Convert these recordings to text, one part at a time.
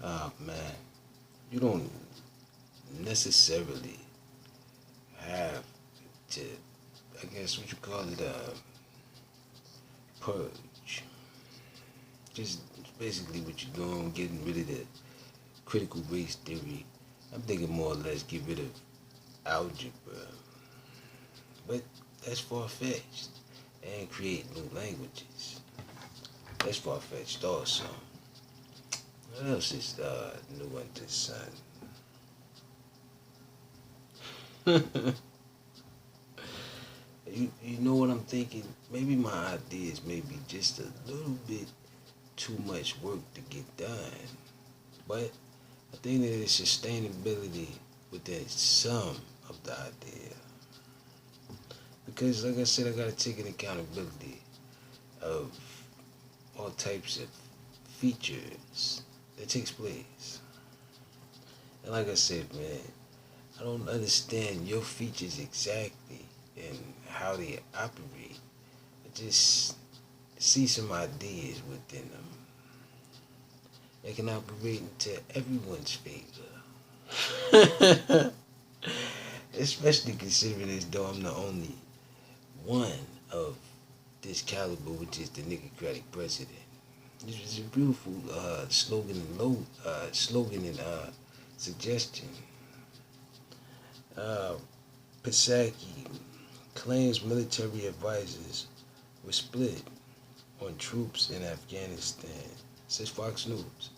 Man, you don't necessarily have to, I guess what you call it, purge. Just basically what you're doing, getting rid of the critical race theory. I'm thinking more or less get rid of algebra. But that's far fetched. And create new languages. That's far fetched also. What else is new under the sun? You know what I'm thinking? Maybe my ideas may be just a little bit too much work to get done. But I think there is sustainability within some of the idea. Because like I said, I gotta take an accountability of all types of features that takes place. And like I said, man, I don't understand your features exactly and how they operate. I just see some ideas within them that can operate into everyone's favor. Especially considering as though I'm the only one of this caliber, which is the Nicocratic president. This was a beautiful slogan and suggestion. Uh, Psaki claims military advisors were split on troops in Afghanistan, says Fox News.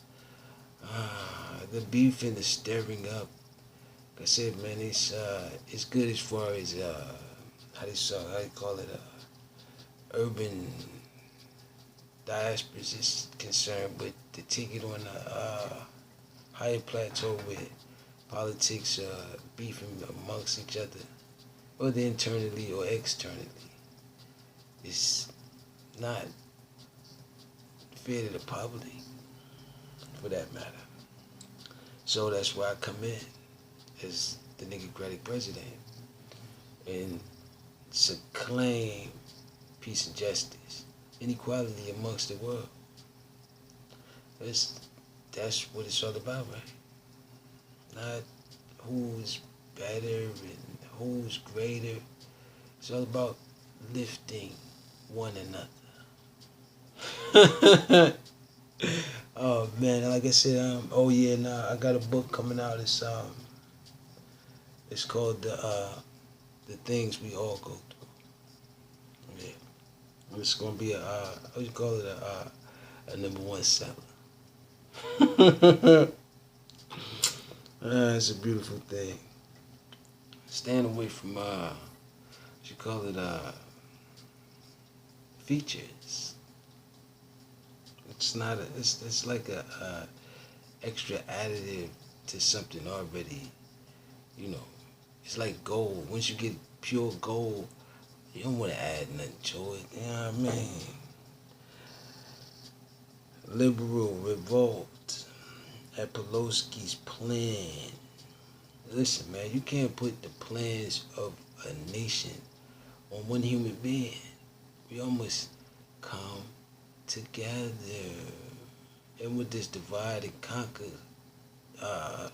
The beef and the stirring up. Like I said, man, it's good as far as how you call it, urban diaspora is concerned, but to take it on a higher plateau with politics beefing amongst each other, whether internally or externally, it's not fair to the public, for that matter. So that's why I come in as the Nicocratic president and to claim peace and justice and equality amongst the world. That's what it's all about, right? Not who's better and who's greater. It's all about lifting one another. Oh man, like I said, oh yeah, nah, I got a book coming out. It's called the things we all go through. Yeah, it's gonna be what you call it, a number one seller. It's a beautiful thing. Staying away from what you call it, features. It's not a, it's like a extra additive to something already, you know. It's like gold. Once you get pure gold, you don't want to add nothing to it. You know what I mean? Liberal revolt at Pelosi's plan. Listen, man, you can't put the plans of a nation on one human being. We almost come together. And with this divide and conquer, I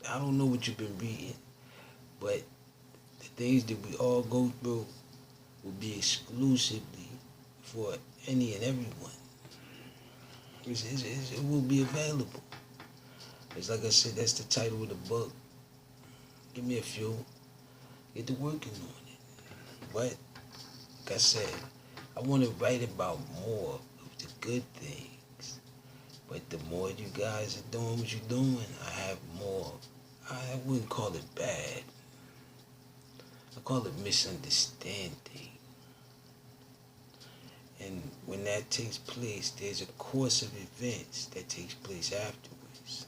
don't know what you've been reading, but the things that we all go through will be exclusively for any and everyone. It will be available. It's like I said, that's the title of the book. Give me a few, get to working on it. But, like I said, I want to write about more of the good things. But the more you guys are doing what you're doing, I have more. I wouldn't call it bad. I call it misunderstanding. And when that takes place, there's a course of events that takes place afterwards.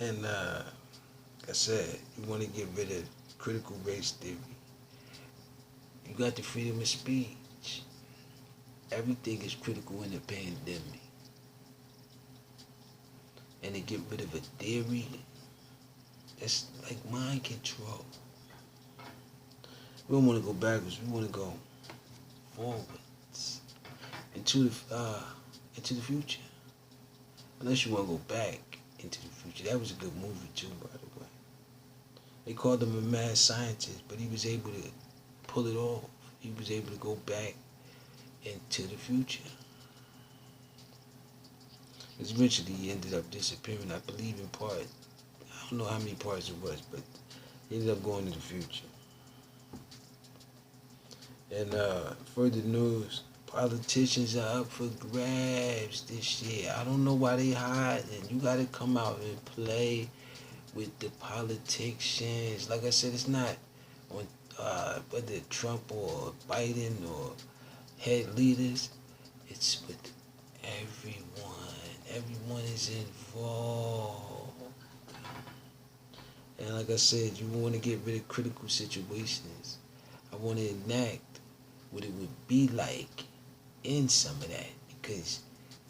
And like I said, you want to get rid of critical race theory. You got the freedom of speech. Everything is critical in the pandemic. And to get rid of a theory, that's like mind control. We don't want to go backwards, we want to go forwards. into the future. Unless you want to go back into the future. That was a good movie too, by the way. They called him a mad scientist, but he was able to pull it off. He was able to go back into the future. Because eventually he ended up disappearing, I believe in part. I don't know how many parts it was, but he ended up going to the future. And further news, politicians are up for grabs this year. I don't know why they hiding. You gotta come out and play with the politicians. Like I said, it's not on whether Trump or Biden or head leaders. It's with everyone. Everyone is involved. And like I said, you want to get rid of critical situations. I want to enact what it would be like in some of that, because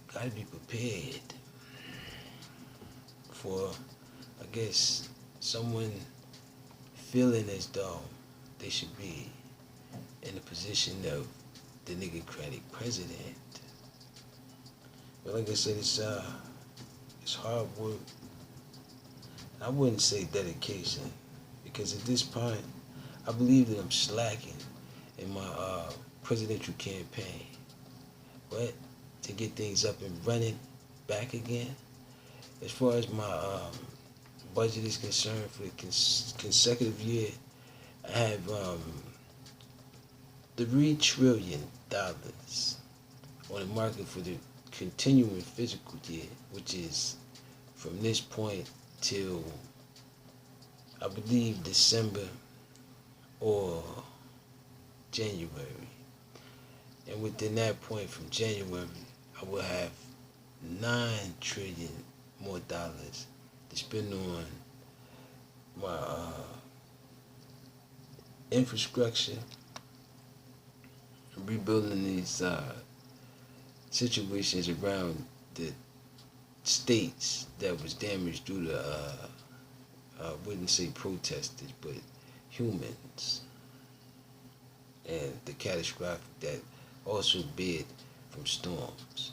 you got to be prepared for, I guess, someone feeling as though they should be in the position of the Niggocratic president. But like I said, it's hard work. I wouldn't say dedication, because at this point, I believe that I'm slacking in my presidential campaign. But to get things up and running back again, as far as my budget is concerned for the consecutive year, I have $3 trillion on the market for the continuing fiscal year, which is from this point till, I believe, December or January. And within that point from January, I will have $9 trillion more dollars to spend on my infrastructure, rebuilding these situations around the states that was damaged due to, I wouldn't say protesters, but humans, and the catastrophic that also bid from storms.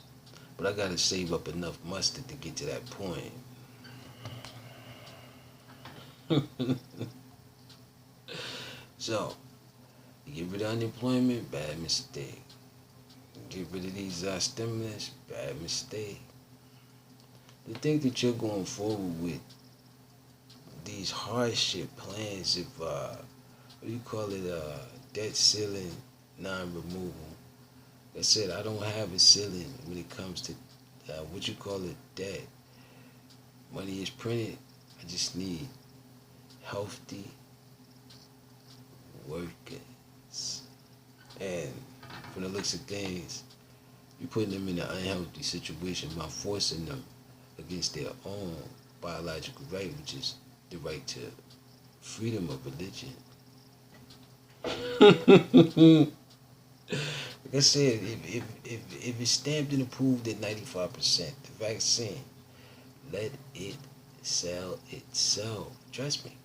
But I gotta save up enough mustard to get to that point. So, get rid of unemployment, bad mistake. Get rid of these stimulus, bad mistake. To think that you're going forward with these hardship plans of, what do you call it, debt ceiling non-removal. Like I said, I don't have a ceiling when it comes to, what you call it, debt. Money is printed. I just need healthy workers. And from the looks of things, you're putting them in an unhealthy situation by forcing them against their own biological right, which is the right to freedom of religion. Like I said, if it's stamped and approved at 95%, the vaccine, let it sell itself. Trust me.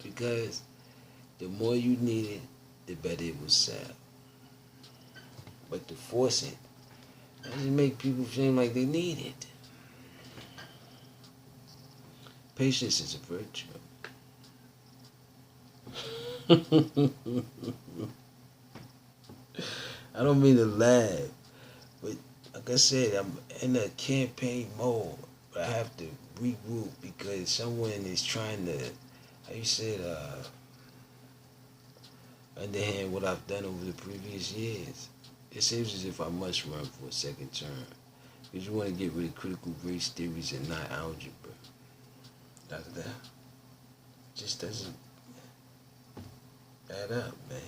Because the more you need it, the better it will sell. But to force it doesn't make people feel like they need it. Patience is a virtue. I don't mean to laugh, but like I said, I'm in a campaign mode, but I have to regroup because someone is trying to, how you said, underhand what I've done over the previous years. It seems as if I must run for a second term, because you want to get rid of critical race theories and not algebra. That just doesn't add up, man.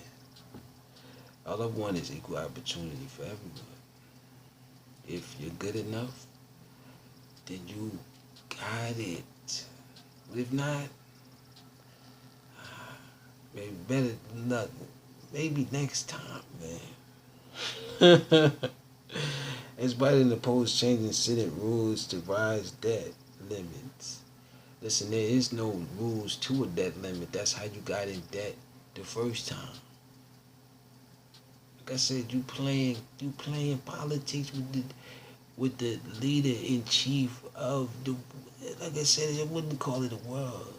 All I want is equal opportunity for everyone. If you're good enough, then you got it. But if not, maybe better than nothing. Maybe next time, man. It's Biden opposed changing Senate rules to rise debt limits. Listen, there is no rules to a debt limit. That's how you got in debt the first time. like I said, you playing politics with the leader in chief of the. Like I said, I wouldn't call it a world.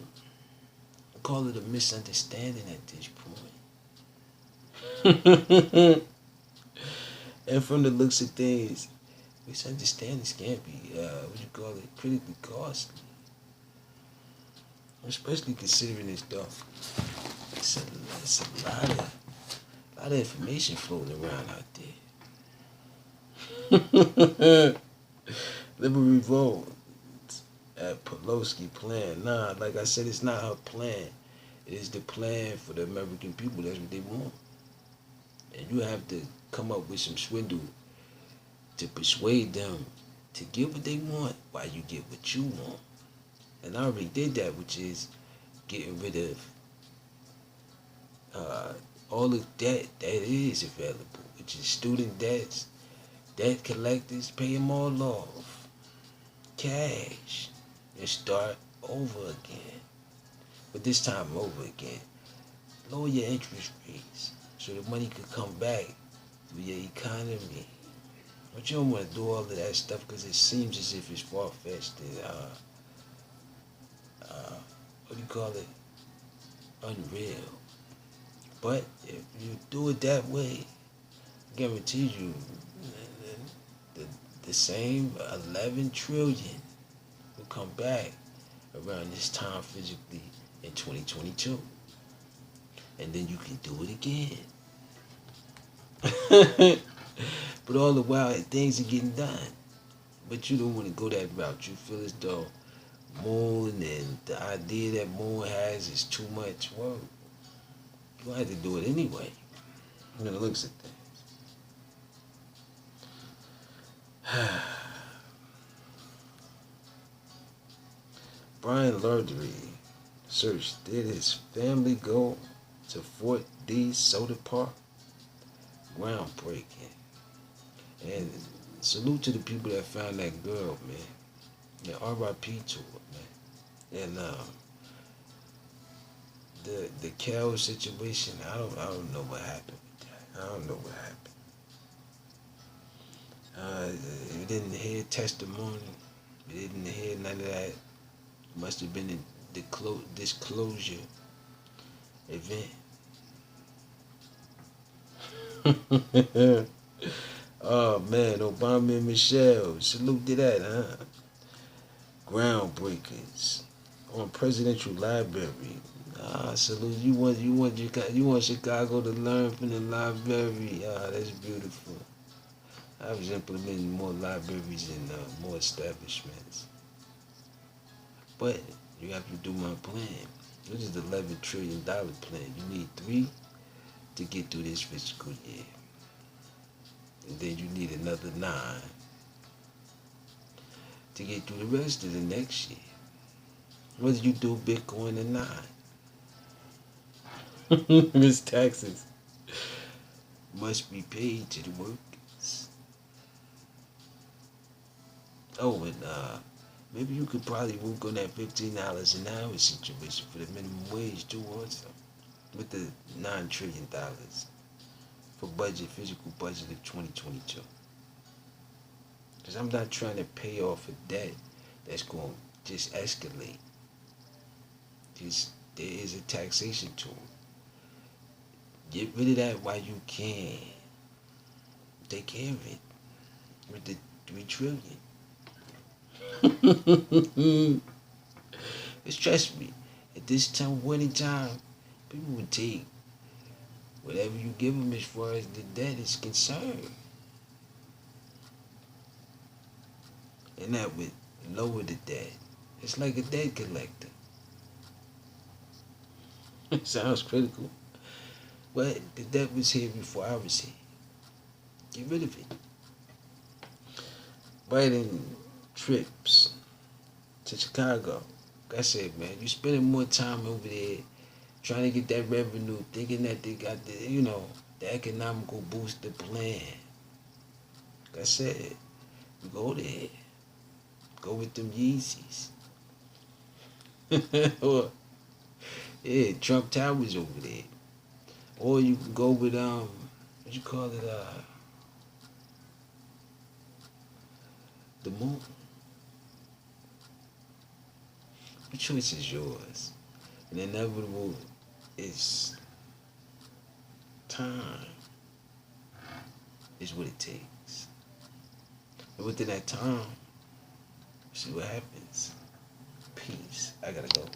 I call it a misunderstanding at this point. And from the looks of things, misunderstandings can be what you call it, critically costly. Especially considering this stuff. It's a lot of information floating around out there. Liberal revolt at Pelosi plan. Nah, like I said, it's not her plan. It is the plan for the American people. That's what they want. And you have to come up with some swindle to persuade them to get what they want while you get what you want. And I already did that, which is getting rid of all the debt that is available, which is student debts, debt collectors, pay them all off, cash, and start over again. But this time over again, lower your interest rates so the money could come back to your economy. But you don't want to do all of that stuff because it seems as if it's far-fetched and, what do you call it, unreal. But if you do it that way, I guarantee you the same 11 trillion will come back around this time physically in 2022. And then you can do it again. But all the while, things are getting done. But you don't want to go that route. You feel as though Moon and the idea that Moon has is too much work. You have to do it anyway. You know, it looks at things. Brian Laundrie search. Did his family go to Fort D. Soda Park? Groundbreaking. And salute to the people that found that girl, man. Yeah, R.I.P. to her, man. And the Cal situation, I don't know what happened with that. I don't know what happened. We didn't hear testimony. We didn't hear none of that. Must have been a disclosure event. Oh man, Obama and Michelle, salute to that, huh? Groundbreakers on Presidential Library. Salute. You want Chicago to learn from the library. That's beautiful. I was implementing more libraries and more establishments. But you have to do my plan. This is the $11 trillion plan. You need 3 to get through this fiscal year. And then you need another 9 to get through the rest of the next year. Whether you do Bitcoin or not. His taxes must be paid to the workers. Oh, and maybe you could probably work on that $15 an hour situation for the minimum wage too, also, with the $9 trillion for physical budget of 2022. Because I'm not trying to pay off a debt that's going to just escalate. There is a taxation tool. Get rid of that while you can. Take care of it with the $3 trillion. It's, trust me, at this time, winning time, people would take whatever you give them as far as the debt is concerned. And that would lower the debt. It's like a debt collector. It sounds critical. But the debt was here before I was here. Get rid of it. Biden trips to Chicago. Like I said, man, you spending more time over there trying to get that revenue, thinking that they got the economical booster plan. Like I said, you go there. Go with them Yeezys. Or, yeah, Trump Towers over there. Or you can go with what you call it, the moon. The choice is yours. And inevitable is time is what it takes. And within that time, see what happens. Peace. I gotta go.